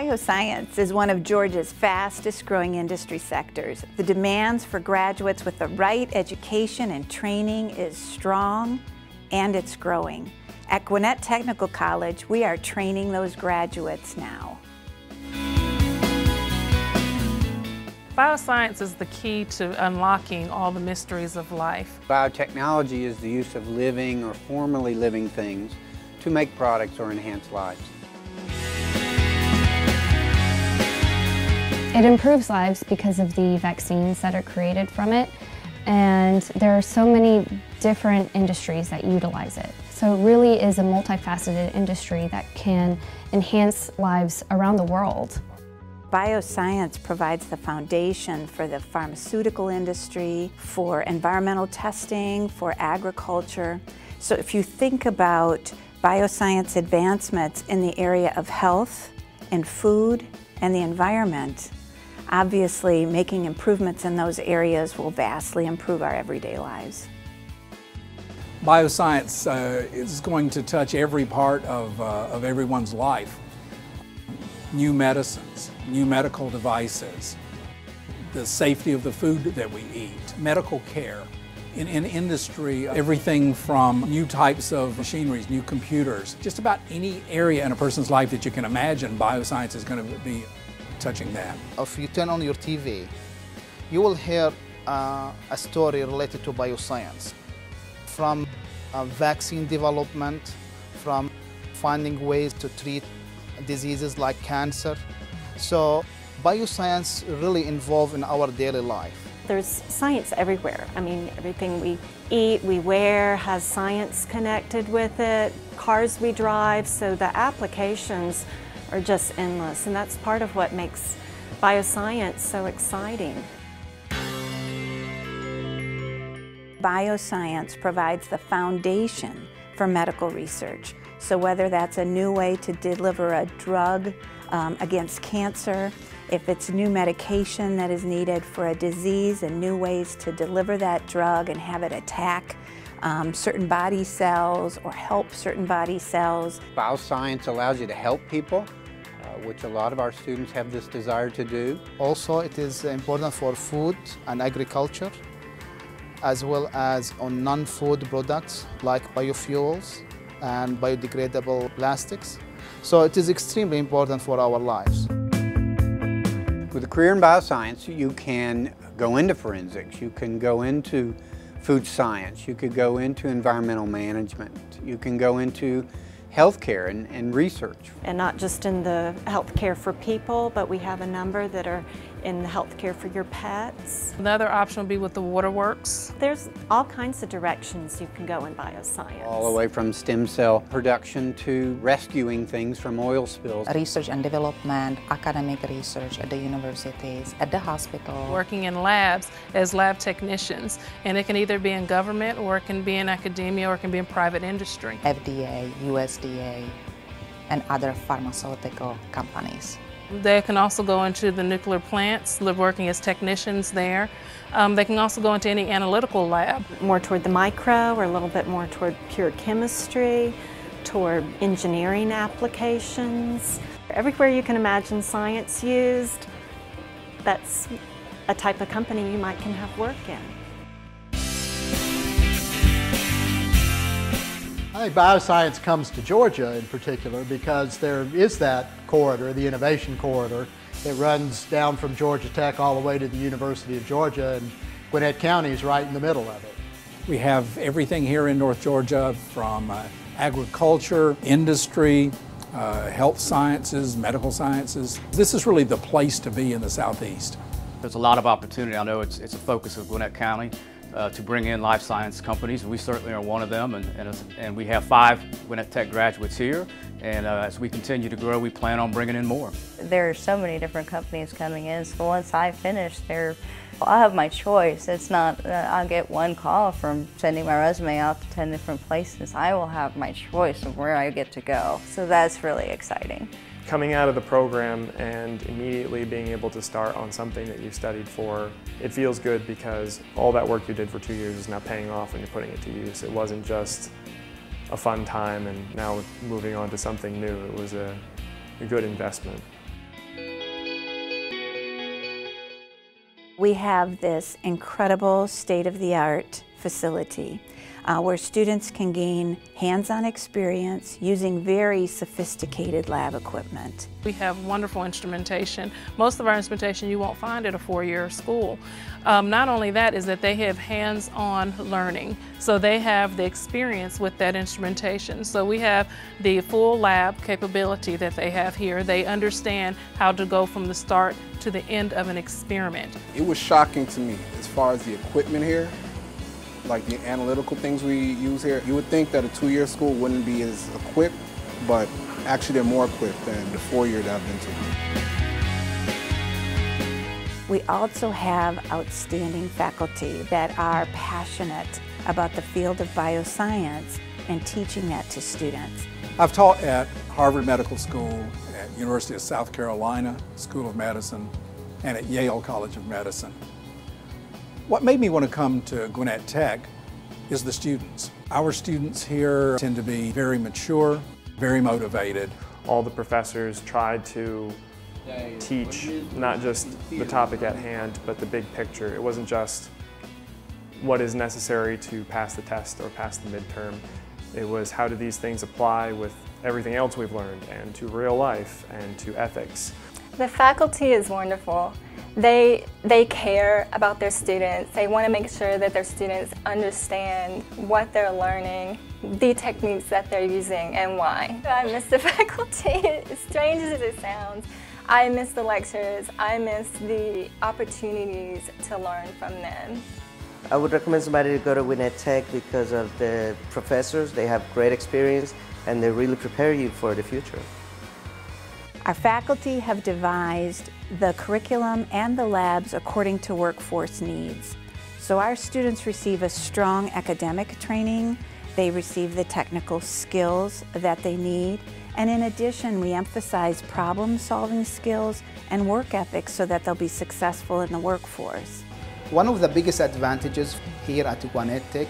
Bioscience is one of Georgia's fastest growing industry sectors. The demands for graduates with the right education and training is strong, and it's growing. At Gwinnett Technical College, we are training those graduates now. Bioscience is the key to unlocking all the mysteries of life. Biotechnology is the use of living or formerly living things to make products or enhance lives. It improves lives because of the vaccines that are created from it, and there are so many different industries that utilize it. So it really is a multifaceted industry that can enhance lives around the world. Bioscience provides the foundation for the pharmaceutical industry, for environmental testing, for agriculture. So if you think about bioscience advancements in the area of health and food and the environment, obviously making improvements in those areas will vastly improve our everyday lives. Bioscience is going to touch every part of everyone's life. New medicines, new medical devices, the safety of the food that we eat, medical care. In industry, everything from new types of machineries, new computers, just about any area in a person's life that you can imagine, bioscience is going to be touching that. If you turn on your TV, you will hear a story related to bioscience. From vaccine development, from finding ways to treat diseases like cancer. So bioscience really involved in our daily life. There's science everywhere. I mean, everything we eat, we wear has science connected with it, cars we drive, so the applications are just endless, and that's part of what makes bioscience so exciting. Bioscience provides the foundation for medical research. So whether that's a new way to deliver a drug against cancer, if it's new medication that is needed for a disease and new ways to deliver that drug and have it attack certain body cells or help certain body cells. Bioscience allows you to help people, which a lot of our students have this desire to do. Also, it is important for food and agriculture, as well as on non-food products like biofuels and biodegradable plastics. So it is extremely important for our lives. With a career in bioscience, you can go into forensics, you can go into food science, you could go into environmental management, you can go into healthcare and research. And not just in the healthcare for people, but we have a number that are in the healthcare for your pets. Another option would be with the waterworks. There's all kinds of directions you can go in bioscience. All the way from stem cell production to rescuing things from oil spills. Research and development, academic research at the universities, at the hospital. Working in labs as lab technicians, and it can either be in government or it can be in academia or it can be in private industry. FDA, USDA, and other pharmaceutical companies. They can also go into the nuclear plants, live working as technicians there. They can also go into any analytical lab. More toward the micro or a little bit more toward pure chemistry, toward engineering applications. Everywhere you can imagine science used, that's a type of company you can have work in. I think bioscience comes to Georgia in particular because there is that corridor, the innovation corridor, that runs down from Georgia Tech all the way to the University of Georgia, and Gwinnett County is right in the middle of it. We have everything here in North Georgia from agriculture, industry, health sciences, medical sciences. This is really the place to be in the Southeast. There's a lot of opportunity. I know it's a focus of Gwinnett County to bring in life science companies, and we certainly are one of them, and we have 5 Gwinnett Tech graduates here, and as we continue to grow, we plan on bringing in more. There are so many different companies coming in, so once I finish I'll have my choice. It's not I'll get one call from sending my resume out to 10 different places. I will have my choice of where I get to go, so that's really exciting. Coming out of the program and immediately being able to start on something that you studied for, it feels good because all that work you did for 2 years is now paying off when you're putting it to use. It wasn't just a fun time and now moving on to something new. It was a good investment. We have this incredible state-of-the-art facility where students can gain hands-on experience using very sophisticated lab equipment. We have wonderful instrumentation. Most of our instrumentation you won't find at a four-year school. Not only that is that they have hands-on learning, so they have the experience with that instrumentation. So we have the full lab capability that they have here. They understand how to go from the start to the end of an experiment. It was shocking to me as far as the equipment here, like the analytical things we use here. You would think that a two-year school wouldn't be as equipped, but actually they're more equipped than the four-year that I've been to. We also have outstanding faculty that are passionate about the field of bioscience and teaching that to students. I've taught at Harvard Medical School, at University of South Carolina School of Medicine, and at Yale College of Medicine. What made me want to come to Gwinnett Tech is the students. Our students here tend to be very mature, very motivated. All the professors tried to teach not just the topic at hand, but the big picture. It wasn't just what is necessary to pass the test or pass the midterm. It was how do these things apply with everything else we've learned, and to real life and to ethics. The faculty is wonderful. They care about their students. They want to make sure that their students understand what they're learning, the techniques that they're using, and why. I miss the faculty, as strange as it sounds. I miss the lectures. I miss the opportunities to learn from them. I would recommend somebody to go to Gwinnett Tech because of the professors. They have great experience and they really prepare you for the future. Our faculty have devised the curriculum and the labs according to workforce needs. So our students receive a strong academic training, they receive the technical skills that they need, and in addition we emphasize problem-solving skills and work ethics so that they'll be successful in the workforce. One of the biggest advantages here at Gwinnett Tech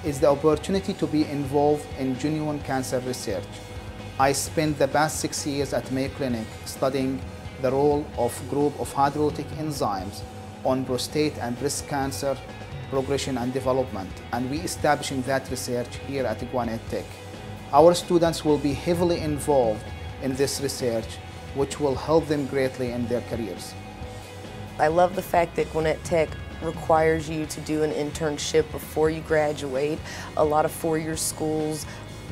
is the opportunity to be involved in genuine cancer research. I spent the past 6 years at Mayo Clinic studying the role of group of hydrolytic enzymes on prostate and breast cancer progression and development, and we establishing that research here at Gwinnett Tech. Our students will be heavily involved in this research, which will help them greatly in their careers. I love the fact that Gwinnett Tech requires you to do an internship before you graduate. A lot of four-year schools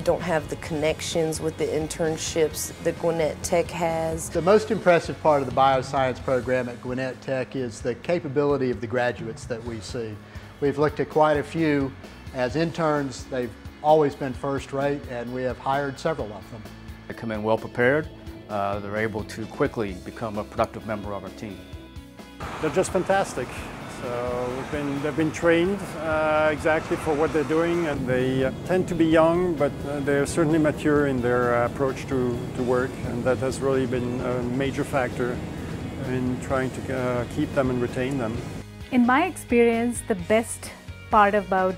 don't have the connections with the internships that Gwinnett Tech has. The most impressive part of the bioscience program at Gwinnett Tech is the capability of the graduates that we see. We've looked at quite a few as interns. They've always been first rate, and we have hired several of them. They come in well prepared. They're able to quickly become a productive member of our team. They're just fantastic. So they've been trained exactly for what they're doing, and they tend to be young, but they're certainly mature in their approach to work, and that has really been a major factor in trying to keep them and retain them. In my experience, the best part about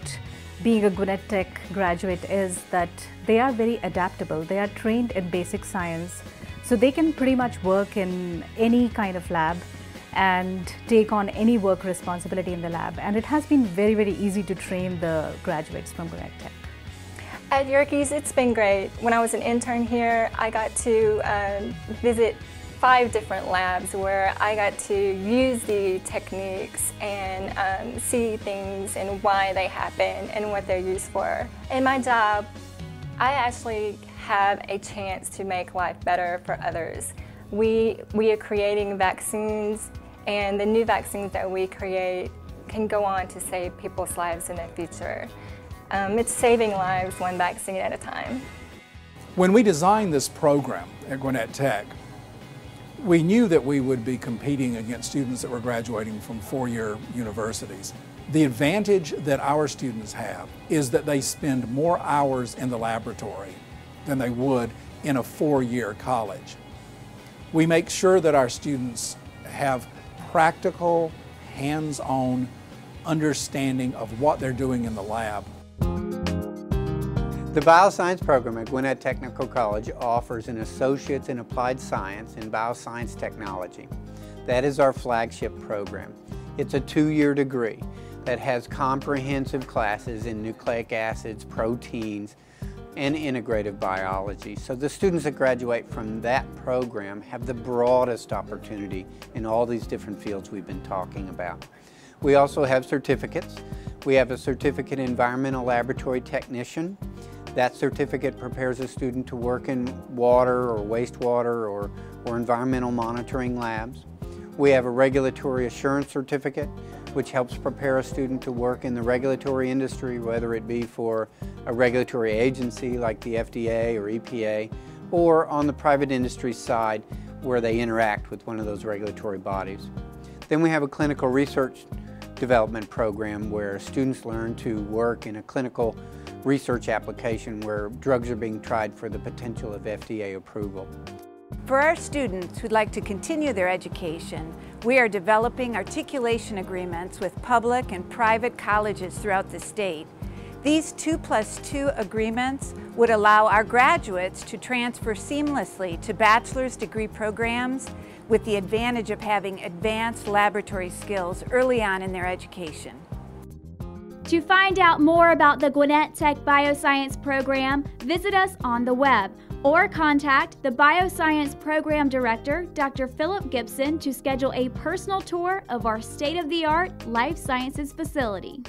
being a Gwinnett Tech graduate is that they are very adaptable. They are trained in basic science, so they can pretty much work in any kind of lab and take on any work responsibility in the lab. And it has been very, very easy to train the graduates from Gwinnett Tech. At Yerkes, it's been great. When I was an intern here, I got to visit 5 different labs where I got to use the techniques and see things and why they happen and what they're used for. In my job, I actually have a chance to make life better for others. We are creating vaccines, and the new vaccines that we create can go on to save people's lives in the future. It's saving lives one vaccine at a time. When we designed this program at Gwinnett Tech, we knew that we would be competing against students that were graduating from four-year universities. The advantage that our students have is that they spend more hours in the laboratory than they would in a four-year college. We make sure that our students have practical, hands-on understanding of what they're doing in the lab. The Bioscience program at Gwinnett Technical College offers an Associate's in Applied Science in Bioscience Technology. That is our flagship program. It's a 2-year degree that has comprehensive classes in nucleic acids, proteins, and integrative biology. So the students that graduate from that program have the broadest opportunity in all these different fields we've been talking about. We also have certificates. We have a certificate in environmental laboratory technician. That certificate prepares a student to work in water or wastewater or environmental monitoring labs. We have a regulatory assurance certificate, which helps prepare a student to work in the regulatory industry, whether it be for a regulatory agency like the FDA or EPA, or on the private industry side where they interact with one of those regulatory bodies. Then we have a clinical research development program where students learn to work in a clinical research application where drugs are being tried for the potential of FDA approval. For our students who'd like to continue their education, we are developing articulation agreements with public and private colleges throughout the state. These 2+2 agreements would allow our graduates to transfer seamlessly to bachelor's degree programs with the advantage of having advanced laboratory skills early on in their education. To find out more about the Gwinnett Tech Bioscience program, visit us on the web or contact the Bioscience Program Director, Dr. Philip Gibson, to schedule a personal tour of our state-of-the-art life sciences facility.